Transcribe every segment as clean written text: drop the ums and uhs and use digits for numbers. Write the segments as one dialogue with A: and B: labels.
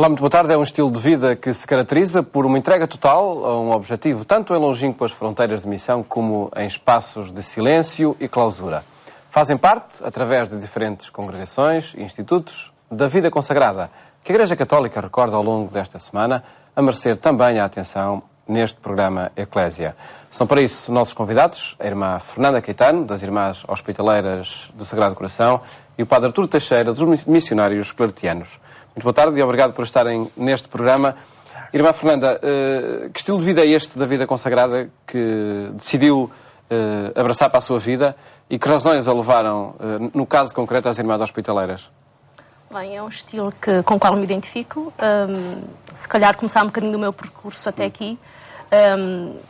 A: Olá, muito boa tarde. É um estilo de vida que se caracteriza por uma entrega total a um objetivo, tanto em longínquas fronteiras de missão como em espaços de silêncio e clausura. Fazem parte, através de diferentes congregações e institutos, da vida consagrada, que a Igreja Católica recorda ao longo desta semana, a merecer também a atenção neste programa Eclésia. São para isso nossos convidados, a irmã Fernanda Caetano, das Irmãs Hospitaleiras do Sagrado Coração, e o Padre Arturo Teixeira, dos Missionários Claretianos. Muito boa tarde e obrigado por estarem neste programa. Irmã Fernanda, que estilo de vida é este da vida consagrada que decidiu abraçar para a sua vida e que razões a levaram, no caso concreto, às Irmãs Hospitaleiras?
B: Bem, é um estilo com o qual me identifico. Se calhar começar um bocadinho do meu percurso até aqui.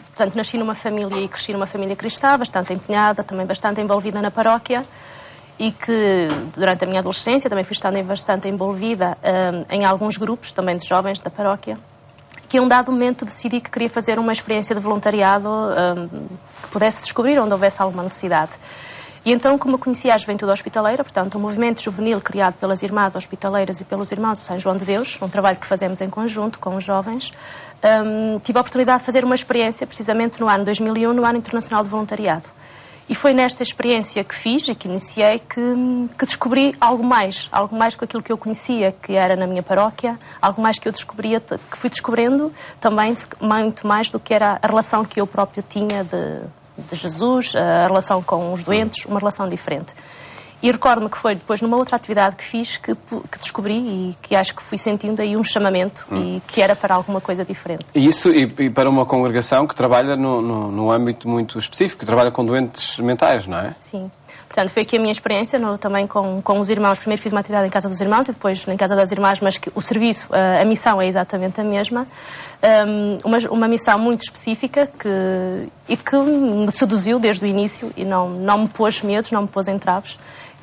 B: Portanto, nasci numa família e cresci numa família cristã, bastante empenhada, também bastante envolvida na paróquia. E que durante a minha adolescência também fui estando bastante envolvida em alguns grupos também de jovens da paróquia, que a um dado momento decidi que queria fazer uma experiência de voluntariado que pudesse descobrir onde houvesse alguma necessidade. E então, como eu conhecia a Juventude Hospitaleira, portanto, um movimento juvenil criado pelas Irmãs Hospitaleiras e pelos Irmãos de São João de Deus, um trabalho que fazemos em conjunto com os jovens, tive a oportunidade de fazer uma experiência precisamente no ano 2001, no Ano Internacional de Voluntariado. E foi nesta experiência que fiz e que iniciei que descobri algo mais que aquilo que eu conhecia, que era na minha paróquia, algo mais que eu descobria, que fui descobrindo também muito mais do que era a relação que eu próprio tinha de Jesus, a relação com os doentes, uma relação diferente. E recordo-me que foi depois numa outra atividade que fiz que descobri e que acho que fui sentindo aí um chamamento e que era para alguma coisa diferente.
A: E isso e para uma congregação que trabalha num âmbito muito específico, que trabalha com doentes mentais, não é?
B: Sim. Portanto, foi aqui a minha experiência também com os irmãos. Primeiro fiz uma atividade em casa dos irmãos e depois em casa das irmãs, mas que o serviço, a missão é exatamente a mesma. Uma missão muito específica que me seduziu desde o início e não me pôs medos, não me pôs entraves.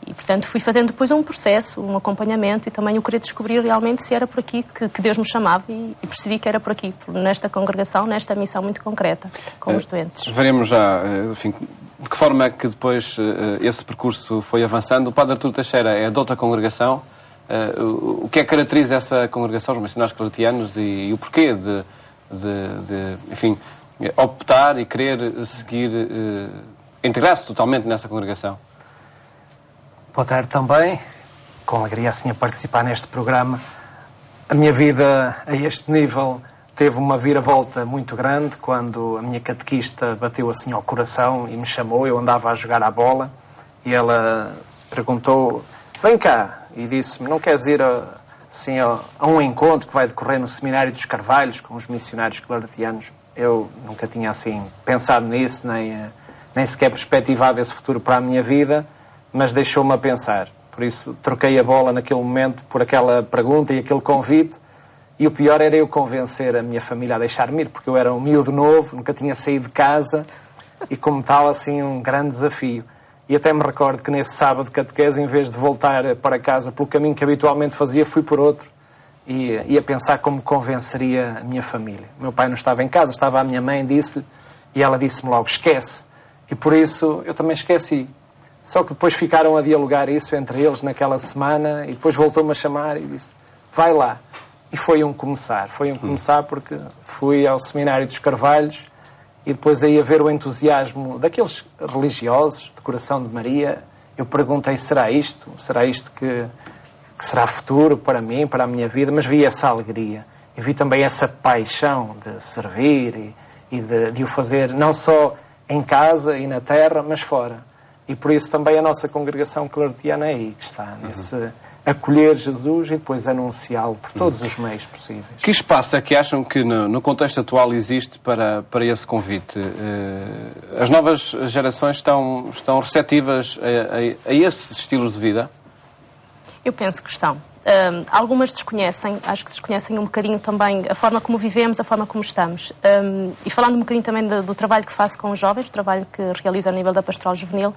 B: E, portanto, fui fazendo depois um processo, um acompanhamento e também eu queria descobrir realmente se era por aqui que Deus me chamava e percebi que era por aqui, nesta congregação, nesta missão muito concreta, com os doentes.
A: Veremos já, enfim, de que forma é que depois esse percurso foi avançando. O Padre Arturo Teixeira é de outra congregação. O que é que caracteriza essa congregação, os missionários claretianos, e o porquê de enfim, optar e querer seguir, integrar-se totalmente nessa congregação?
C: Boa tarde também, com alegria assim a participar neste programa. A minha vida a este nível teve uma viravolta muito grande quando a minha catequista bateu assim ao coração e me chamou. Eu andava a jogar à bola e ela perguntou: vem cá, e disse-me: não queres ir assim, a um encontro que vai decorrer no Seminário dos Carvalhos com os missionários claretianos? Eu nunca tinha assim pensado nisso, nem sequer perspectivado esse futuro para a minha vida, mas deixou-me a pensar. Por isso, troquei a bola naquele momento por aquela pergunta e aquele convite. E o pior era eu convencer a minha família a deixar-me ir, porque eu era um miúdo novo, nunca tinha saído de casa e, como tal, assim, um grande desafio. E até me recordo que nesse sábado de catequese, em vez de voltar para casa pelo caminho que habitualmente fazia, fui por outro. E ia pensar como convenceria a minha família. Meu pai não estava em casa, estava a minha mãe, disse-lhe, e ela disse-me logo: esquece. E por isso eu também esqueci. Só que depois ficaram a dialogar isso entre eles naquela semana e depois voltou-me a chamar e disse: vai lá. E foi um começar porque fui ao Seminário dos Carvalhos e depois aí a ver o entusiasmo daqueles religiosos de Coração de Maria, eu perguntei: será isto que será futuro para mim, para a minha vida? Mas vi essa alegria e vi também essa paixão de servir e de o fazer não só em casa e na terra, mas fora. E por isso também a nossa congregação claretiana é aí que está, nesse acolher Jesus e depois anunciá-lo por todos os meios possíveis. Que espaço é que acham que no contexto atual existe para esse convite? As novas gerações estão receptivas a esses estilos de vida?
B: Eu penso que estão. Algumas desconhecem, acho que desconhecem um bocadinho também a forma como vivemos, a forma como estamos. E falando um bocadinho também do trabalho que faço com os jovens, o trabalho que realizo a nível da pastoral juvenil,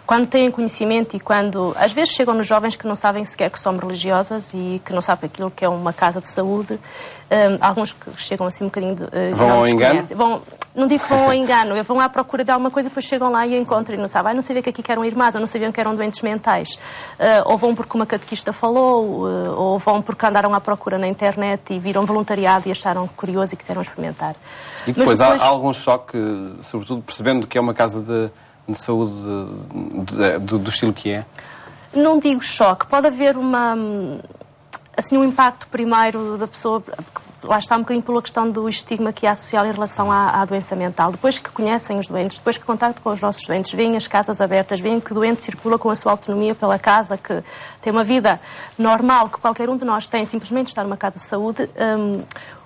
B: quando têm conhecimento e quando, às vezes, chegam nos jovens que não sabem sequer que somos religiosas e que não sabem aquilo que é uma casa de saúde, alguns que chegam assim um bocadinho
A: vão ao engano?
B: não digo que vão ao engano, vão à procura de alguma coisa e depois chegam lá e encontram e não sabem. Não sabia que aqui que eram irmãs, ou não sabiam que eram doentes mentais. Ou vão porque uma catequista falou, ou vão porque andaram à procura na internet e viram voluntariado e acharam curioso e quiseram experimentar.
A: E depois há algum choque, sobretudo percebendo que é uma casa de saúde do estilo que é?
B: Não digo choque, pode haver um impacto primeiro da pessoa, lá está um bocadinho pela questão do estigma que há social em relação à doença mental. Depois que conhecem os doentes, depois que contactam com os nossos doentes, veem as casas abertas, veem que o doente circula com a sua autonomia pela casa, que tem uma vida normal que qualquer um de nós tem, simplesmente estar numa casa de saúde,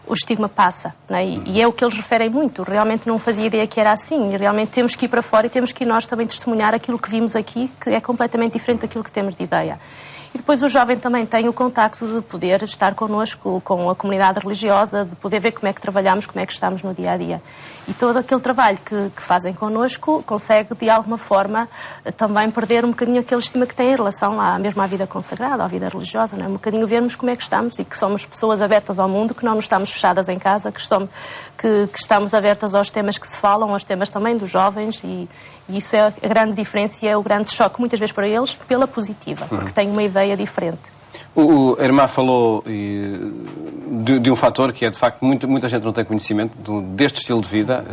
B: o estigma passa, não é? E é o que eles referem muito. Realmente não fazia ideia que era assim. E realmente temos que ir para fora e temos que ir nós também testemunhar aquilo que vimos aqui, que é completamente diferente daquilo que temos de ideia. E depois o jovem também tem o contacto de poder estar connosco, com a comunidade religiosa, de poder ver como é que trabalhamos, como é que estamos no dia-a-dia. E todo aquele trabalho que fazem connosco consegue, de alguma forma, também perder um bocadinho aquele estigma que tem em relação mesmo à vida consagrada, à vida religiosa, não é? Um bocadinho vermos como é que estamos e que somos pessoas abertas ao mundo, que não nos estamos fechadas em casa, que estamos abertas aos temas que se falam, aos temas também dos jovens e isso é a grande diferença e é o grande choque, muitas vezes para eles, pela positiva, porque têm uma ideia diferente.
A: A irmã falou de um fator que é, de facto, muita gente não tem conhecimento deste estilo de vida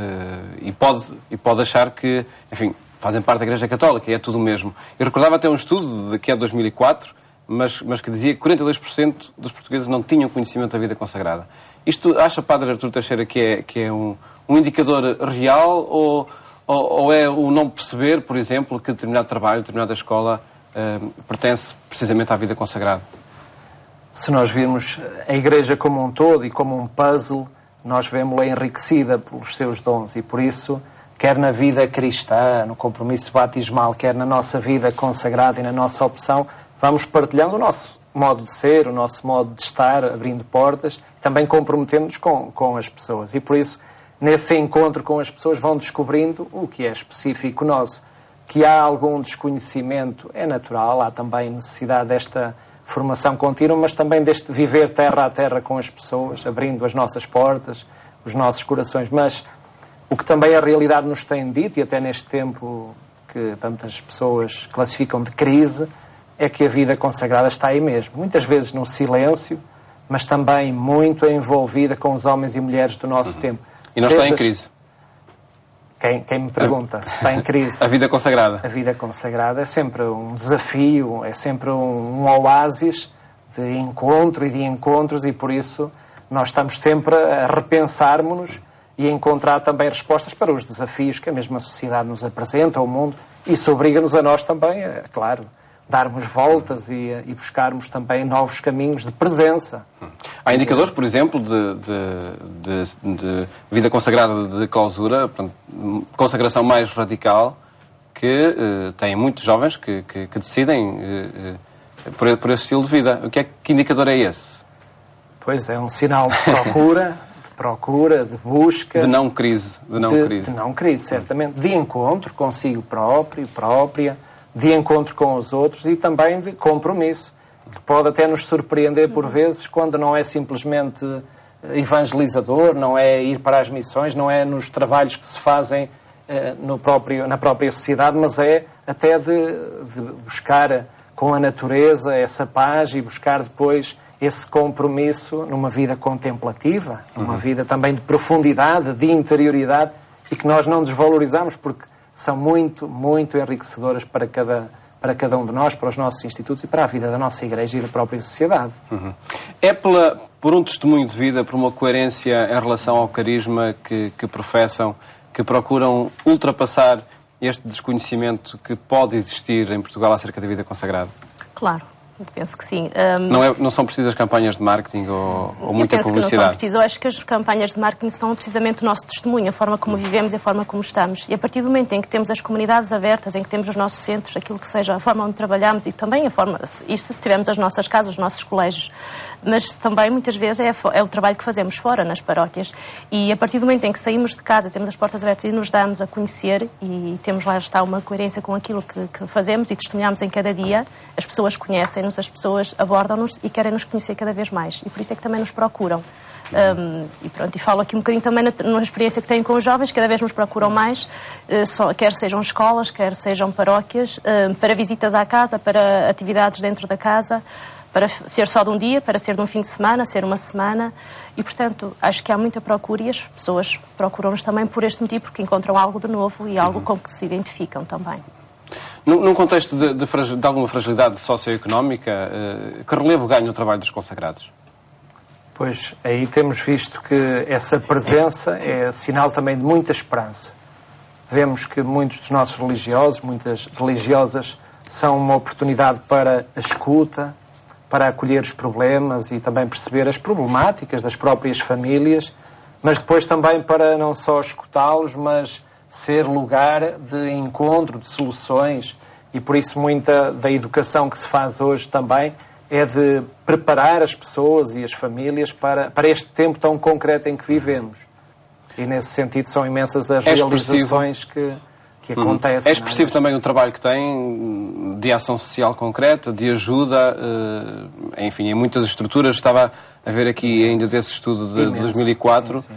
A: e pode achar que, enfim, fazem parte da Igreja Católica e é tudo o mesmo. Eu recordava até um estudo que é de 2004, mas que dizia que 42% dos portugueses não tinham conhecimento da vida consagrada. Isto acha, Padre Artur Teixeira, que é um indicador real ou é o não perceber, por exemplo, que determinado trabalho, determinada escola pertence precisamente à vida consagrada?
C: Se nós virmos a Igreja como um todo e como um puzzle, nós vemos-la enriquecida pelos seus dons e por isso, quer na vida cristã, no compromisso batismal, quer na nossa vida consagrada e na nossa opção, vamos partilhando o nosso modo de ser, o nosso modo de estar, abrindo portas, também comprometendo-nos com as pessoas. E por isso, nesse encontro com as pessoas, vão descobrindo o que é específico nosso. Que há algum desconhecimento é natural, há também necessidade desta formação contínua, mas também deste viver terra a terra com as pessoas, abrindo as nossas portas, os nossos corações. Mas o que também a realidade nos tem dito, e até neste tempo que tantas pessoas classificam de crise, é que a vida consagrada está aí mesmo. Muitas vezes no silêncio, mas também muito envolvida com os homens e mulheres do nosso tempo.
A: E não está em crise?
C: Quem me pergunta se está em crise?
A: A vida consagrada.
C: A vida consagrada é sempre um desafio, é sempre um oásis de encontro e de encontros e por isso nós estamos sempre a repensarmos-nos e a encontrar também respostas para os desafios que a mesma sociedade nos apresenta, o mundo. Isso obriga-nos a nós também, é claro, darmos voltas e buscarmos também novos caminhos de presença.
A: Há indicadores, por exemplo, de vida consagrada de clausura, portanto, consagração mais radical, que têm muitos jovens que decidem por esse estilo de vida. Que indicador é esse?
C: Pois é, um sinal de procura, de busca.
A: De não crise. De
C: não crise, certamente. De encontro consigo próprio, própria, de encontro com os outros e também de compromisso, que pode até nos surpreender por vezes quando não é simplesmente evangelizador, não é ir para as missões, não é nos trabalhos que se fazem na própria sociedade, mas é até de buscar com a natureza essa paz e buscar depois esse compromisso numa vida contemplativa, numa vida também de profundidade, de interioridade e que nós não desvalorizamos porque são muito, muito enriquecedoras para cada um de nós, para os nossos institutos e para a vida da nossa Igreja e da própria sociedade.
A: É por um testemunho de vida, por uma coerência em relação ao carisma que professam, que procuram ultrapassar este desconhecimento que pode existir em Portugal acerca da vida consagrada?
B: Claro. Penso que sim.
A: Não são precisas campanhas de marketing ou muita publicidade?
B: Eu penso que não são precisas. Eu acho que as campanhas de marketing são precisamente o nosso testemunho, a forma como vivemos e a forma como estamos. E a partir do momento em que temos as comunidades abertas, em que temos os nossos centros, aquilo que seja, a forma onde trabalhamos e também a forma, isso se tivermos as nossas casas, os nossos colégios, mas também muitas vezes é o trabalho que fazemos fora, nas paróquias. E a partir do momento em que saímos de casa, temos as portas abertas e nos damos a conhecer e temos lá está uma coerência com aquilo que fazemos e testemunhamos em cada dia, as pessoas conhecem-nos, as pessoas abordam-nos e querem nos conhecer cada vez mais. E por isso é que também nos procuram. E pronto, e falo aqui um bocadinho também na experiência que tenho com os jovens, cada vez nos procuram mais, quer sejam escolas, quer sejam paróquias, para visitas à casa, para atividades dentro da casa, para ser só de um dia, para ser de um fim de semana, ser uma semana. E, portanto, acho que há muita procura e as pessoas procuram-nos também por este motivo, porque encontram algo de novo e algo com que se identificam também.
A: Num contexto de alguma fragilidade socioeconómica, que relevo ganha o trabalho dos consagrados?
C: Pois, aí temos visto que essa presença é sinal também de muita esperança. Vemos que muitos dos nossos religiosos, muitas religiosas, são uma oportunidade para a escuta, para acolher os problemas e também perceber as problemáticas das próprias famílias, mas depois também para não só escutá-los, mas ser lugar de encontro, de soluções. E por isso muita da educação que se faz hoje também é de preparar as pessoas e as famílias para este tempo tão concreto em que vivemos. E nesse sentido são imensas as realizações que acontecem.
A: É expressivo também o trabalho que tem de ação social concreta, de ajuda, enfim, em muitas estruturas. Estava a ver aqui ainda desse estudo de 2004, sim.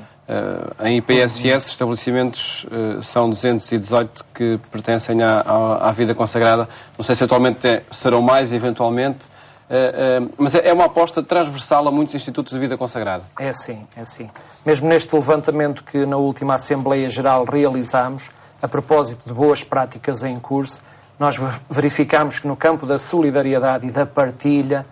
A: Em IPSS, estabelecimentos são 218 que pertencem à vida consagrada. Não sei se atualmente serão mais, eventualmente, mas é uma aposta transversal a muitos institutos de vida consagrada.
C: É sim, é sim. Mesmo neste levantamento que na última Assembleia Geral realizámos, a propósito de boas práticas em curso, nós verificamos que no campo da solidariedade e da partilha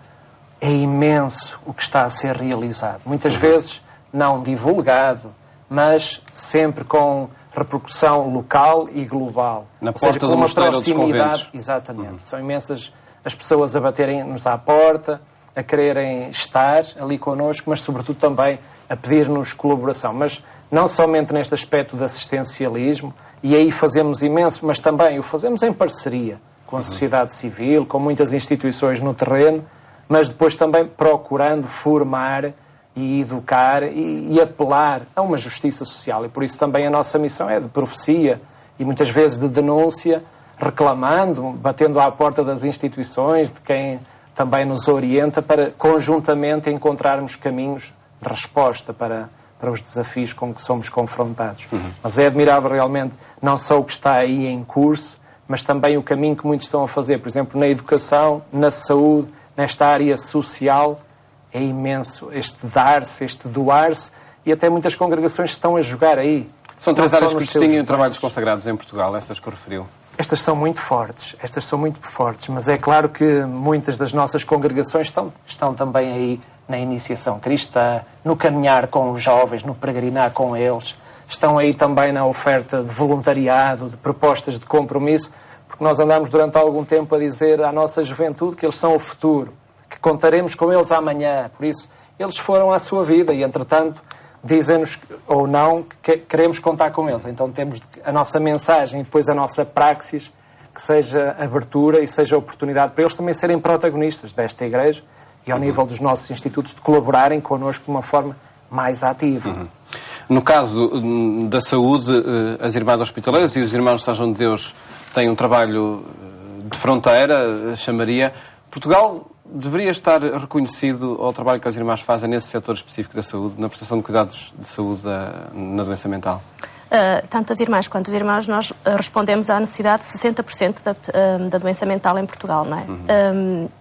C: é imenso o que está a ser realizado. Muitas vezes não divulgado, mas sempre com repercussão local e global.
A: Na porta do mosteiro ou dos conventos.
C: Exatamente. São imensas as pessoas a baterem-nos à porta, a quererem estar ali connosco, mas sobretudo também a pedir-nos colaboração. Mas não somente neste aspecto de assistencialismo, e aí fazemos imenso, mas também o fazemos em parceria com a sociedade civil, com muitas instituições no terreno, mas depois também procurando formar e educar e apelar a uma justiça social. E por isso também a nossa missão é de profecia e muitas vezes de denúncia, reclamando, batendo à porta das instituições, de quem também nos orienta, para conjuntamente encontrarmos caminhos de resposta para os desafios com que somos confrontados. Mas é admirável realmente não só o que está aí em curso, mas também o caminho que muitos estão a fazer. Por exemplo, na educação, na saúde, nesta área social, é imenso este dar-se, este doar-se, e até muitas congregações estão a jogar aí.
A: São três áreas que distinguem o trabalho dos consagrados em Portugal, estas que referiu.
C: Estas são muito fortes, mas é claro que muitas das nossas congregações estão também aí na iniciação cristã, no caminhar com os jovens, no peregrinar com eles, estão aí também na oferta de voluntariado, de propostas de compromisso, porque nós andamos durante algum tempo a dizer à nossa juventude que eles são o futuro, que contaremos com eles amanhã, por isso eles foram à sua vida e, entretanto, dizem-nos ou não que queremos contar com eles. Então temos a nossa mensagem e depois a nossa praxis, que seja abertura e seja oportunidade para eles também serem protagonistas desta Igreja e ao nível dos nossos institutos de colaborarem connosco de uma forma mais ativa.
A: No caso da saúde, as Irmãs Hospitaleiras e os Irmãos de São João de Deus têm um trabalho de fronteira, chamaria. Portugal deveria estar reconhecido ao trabalho que as irmãs fazem nesse setor específico da saúde, na prestação de cuidados de saúde na doença mental?
B: Tanto as irmãs quanto os irmãos, nós respondemos à necessidade de 60% da doença mental em Portugal, não é?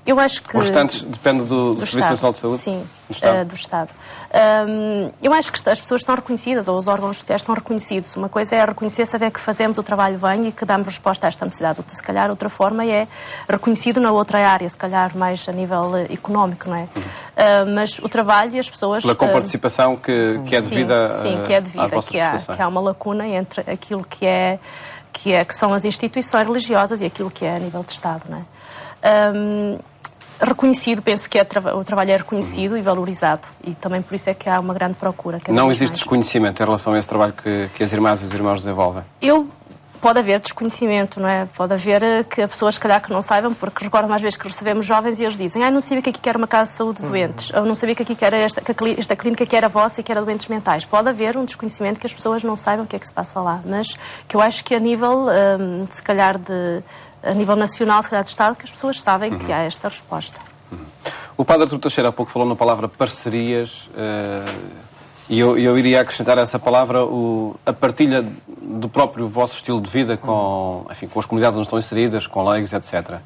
B: Eu acho que...
A: Os restantes depende do Serviço Nacional de Saúde?
B: Sim, do Estado. Eu acho que as pessoas estão reconhecidas, ou os órgãos sociais estão reconhecidos. Uma coisa é reconhecer, saber que fazemos o trabalho bem e que damos resposta a esta necessidade. Se calhar, outra forma é reconhecido na outra área, se calhar mais a nível económico, não é? Mas o trabalho e as pessoas...
A: Pela comparticipação que é devida às vossas prestações.
B: Que há uma lacuna entre aquilo que são as instituições religiosas e aquilo que é a nível de Estado, não é? Reconhecido, penso que o trabalho é reconhecido e valorizado, e também por isso é que há uma grande procura.
A: Não existe desconhecimento em relação a esse trabalho que as irmãs e os irmãos desenvolvem?
B: Pode haver desconhecimento, não é? Pode haver que pessoas, se calhar, que não saibam, porque recordo mais vezes que recebemos jovens e eles dizem: não sabia que aqui era uma casa de saúde de doentes, ou não sabia que aqui era esta clínica que era vossa e que era doentes mentais. Pode haver um desconhecimento que as pessoas não saibam o que é que se passa lá, mas que eu acho que a nível, se calhar, a nível nacional, se calhar de Estado, que as pessoas sabem que há esta resposta.
A: O Padre Artur Teixeira há pouco falou na palavra parcerias. E eu iria acrescentar essa palavra, a partilha do próprio vosso estilo de vida com as comunidades onde estão inseridas, com leigos, etc.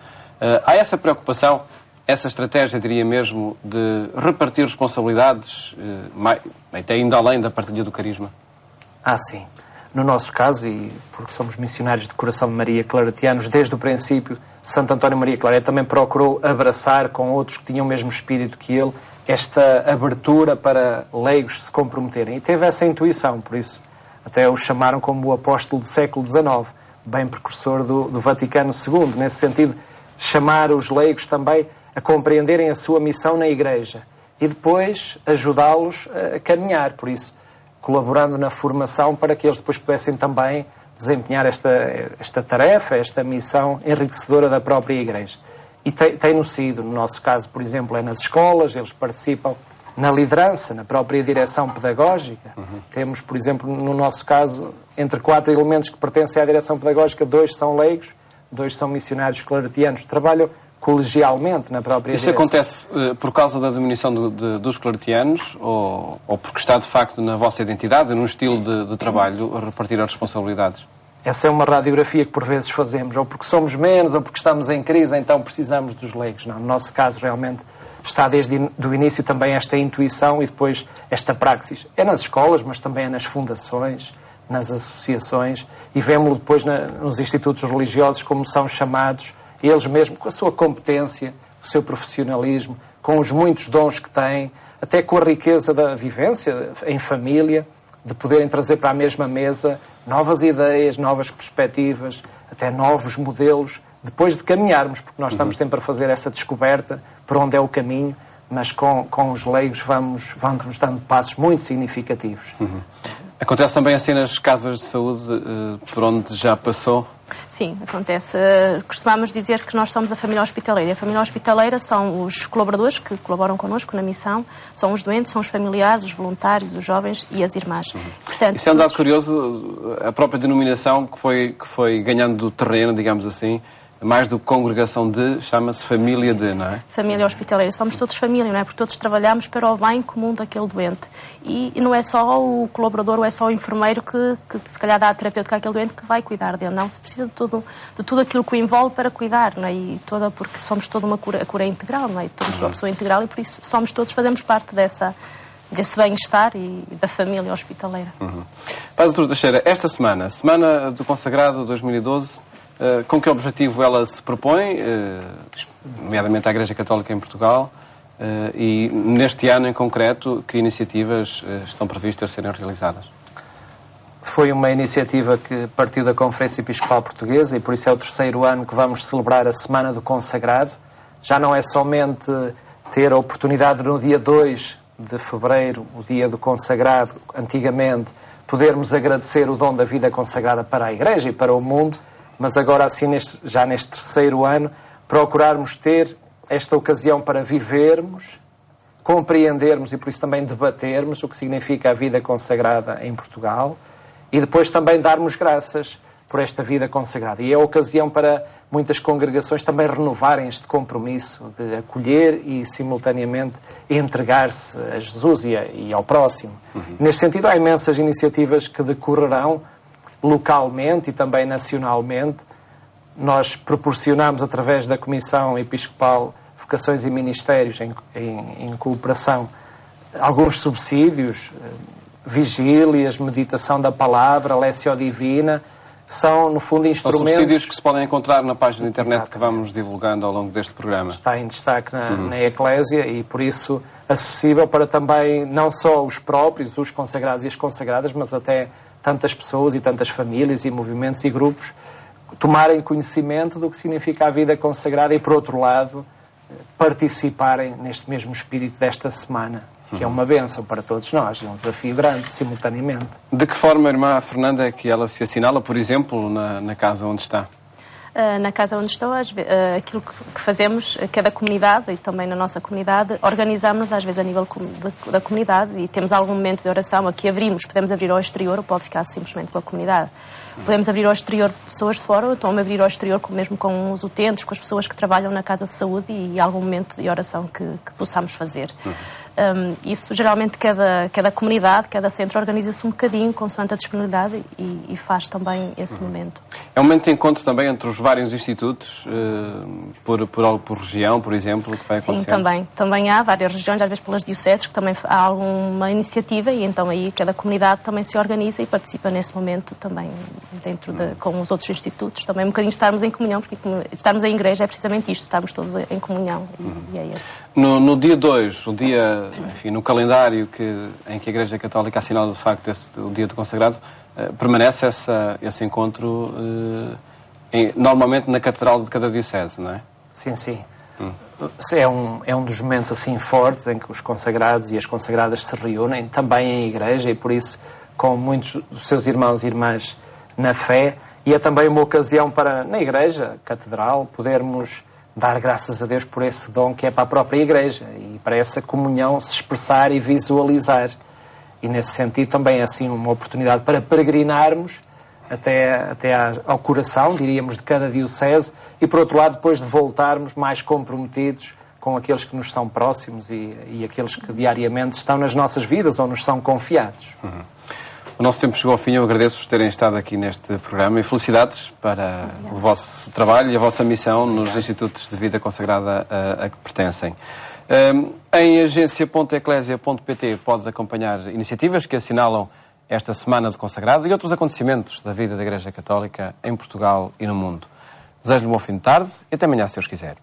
A: Há essa preocupação, essa estratégia, diria mesmo, de repartir responsabilidades, até indo além da partilha do carisma?
C: Sim. No nosso caso, e porque somos missionários de Coração de Maria claretianos, desde o princípio, Santo António Maria Claret também procurou abraçar com outros que tinham o mesmo espírito que ele, esta abertura para leigos se comprometerem. E teve essa intuição, por isso até o chamaram como o apóstolo do século XIX, bem precursor do Vaticano II, nesse sentido, chamar os leigos também a compreenderem a sua missão na Igreja e depois ajudá-los a caminhar, por isso, colaborando na formação para que eles depois pudessem também desempenhar esta tarefa, esta missão enriquecedora da própria Igreja. E tem-no sido, no nosso caso, por exemplo, é nas escolas, eles participam na liderança, na própria direção pedagógica. Temos, por exemplo, no nosso caso, entre 4 elementos que pertencem à direção pedagógica, 2 são leigos, 2 são missionários claretianos, trabalham colegialmente na própria direção. Isso
A: acontece por causa da diminuição dos claretianos ou porque está, de facto, na vossa identidade, num estilo de trabalho, a repartir as responsabilidades?
C: Essa é uma radiografia que por vezes fazemos, ou porque somos menos, ou porque estamos em crise, então precisamos dos leigos. Não, no nosso caso, realmente, está desde o início também esta intuição e depois esta praxis. É nas escolas, mas também é nas fundações, nas associações, e vemos-lo depois nos institutos religiosos como são chamados, eles mesmos, com a sua competência, com o seu profissionalismo, com os muitos dons que têm, até com a riqueza da vivência em família, de poderem trazer para a mesma mesa novas ideias, novas perspectivas, até novos modelos, depois de caminharmos, porque nós estamos sempre a fazer essa descoberta para onde é o caminho, mas com os leigos vamos dando passos muito significativos.
A: Acontece também assim nas casas de saúde por onde já passou?
B: Sim, acontece. Costumamos dizer que nós somos a família hospitaleira. A família hospitaleira são os colaboradores que colaboram connosco na missão, são os doentes, são os familiares, os voluntários, os jovens e as irmãs.
A: Portanto, isso é um dado curioso, a própria denominação que foi ganhando terreno, digamos assim, mais do que congregação de, chama-se família de, não é?
B: Família hospitaleira. Somos todos família, não é? Porque todos trabalhamos para o bem comum daquele doente. E não é só o colaborador ou é só o enfermeiro que se calhar dá a terapêutica àquele doente que vai cuidar dele. Não, precisa de tudo aquilo que o envolve para cuidar, não é? Porque somos toda uma cura integral, não é? Todos uma pessoa integral e por isso somos todos, fazemos parte desse bem-estar e da família hospitaleira.
A: Padre Artur Teixeira, esta semana do Consagrado 2012, com que objetivo ela se propõe, nomeadamente à Igreja Católica em Portugal, e neste ano em concreto, que iniciativas estão previstas serem realizadas?
C: Foi uma iniciativa que partiu da Conferência Episcopal Portuguesa e por isso é o 3º ano que vamos celebrar a Semana do Consagrado. Já não é somente ter a oportunidade no dia 2 de fevereiro, o dia do consagrado, antigamente, podermos agradecer o dom da vida consagrada para a Igreja e para o mundo, mas agora assim, já neste 3º ano, procurarmos ter esta ocasião para vivermos, compreendermos e por isso também debatermos o que significa a vida consagrada em Portugal e depois também darmos graças por esta vida consagrada. E é a ocasião para muitas congregações também renovarem este compromisso de acolher e, simultaneamente, entregar-se a Jesus e ao próximo. Neste sentido, há imensas iniciativas que decorrerão localmente e também nacionalmente. Nós proporcionamos, através da Comissão Episcopal Vocações e Ministérios, em cooperação, alguns subsídios, vigílias, meditação da palavra, Lécio Divina, são, no fundo, instrumentos...
A: São subsídios que se podem encontrar na página de internet que vamos divulgando ao longo deste programa.
C: Está em destaque na Eclésia e, por isso, acessível para também, não só os próprios, os consagrados e as consagradas, mas até tantas pessoas e tantas famílias e movimentos e grupos tomarem conhecimento do que significa a vida consagrada e, por outro lado, participarem neste mesmo espírito desta semana, que é uma bênção para todos nós, é um desafio grande, simultaneamente.
A: De que forma, irmã Fernanda, é que ela se assinala, por exemplo, na casa onde está?
B: Na casa onde estou, aquilo que fazemos, cada comunidade e também na nossa comunidade, organizamos-nos às vezes a nível da comunidade e temos algum momento de oração. Aqui podemos abrir ao exterior ou pode ficar simplesmente com a comunidade. Podemos abrir ao exterior pessoas de fora ou então abrir ao exterior mesmo com os utentes, com as pessoas que trabalham na casa de saúde e algum momento de oração que possamos fazer. Isso, geralmente, cada comunidade, cada centro organiza-se um bocadinho consoante a disponibilidade e faz também esse momento.
A: É um momento de encontro também entre os vários institutos, por região, por exemplo, que vai acontecer?
B: Sim, também há várias regiões, às vezes pelas dioceses, que também há alguma iniciativa e então aí cada comunidade também se organiza e participa nesse momento também com os outros institutos. Também um bocadinho estarmos em comunhão, porque estarmos em igreja é precisamente isto, estarmos todos em comunhão e é esse.
A: No dia 2, o dia, enfim, no calendário em que a Igreja Católica assinala de facto o dia do consagrado, permanece esse encontro normalmente na catedral de cada diocese, não é?
C: Sim, sim. É um dos momentos assim fortes em que os consagrados e as consagradas se reúnem, também em igreja, e por isso com muitos dos seus irmãos e irmãs na fé, e é também uma ocasião para, na igreja, catedral, podermos dar graças a Deus por esse dom que é para a própria igreja e para essa comunhão se expressar e visualizar. E nesse sentido também é assim uma oportunidade para peregrinarmos até ao coração, diríamos, de cada diocese, e por outro lado depois de voltarmos mais comprometidos com aqueles que nos são próximos e aqueles que diariamente estão nas nossas vidas ou nos são confiados.
A: O nosso tempo chegou ao fim, eu agradeço-vos terem estado aqui neste programa e felicidades para o vosso trabalho e a vossa missão nos institutos de vida consagrada a que pertencem. Em agência.eclesia.pt pode acompanhar iniciativas que assinalam esta Semana de Consagrado e outros acontecimentos da vida da Igreja Católica em Portugal e no mundo. Desejo-lhe um bom fim de tarde e até amanhã, se Deus quiser.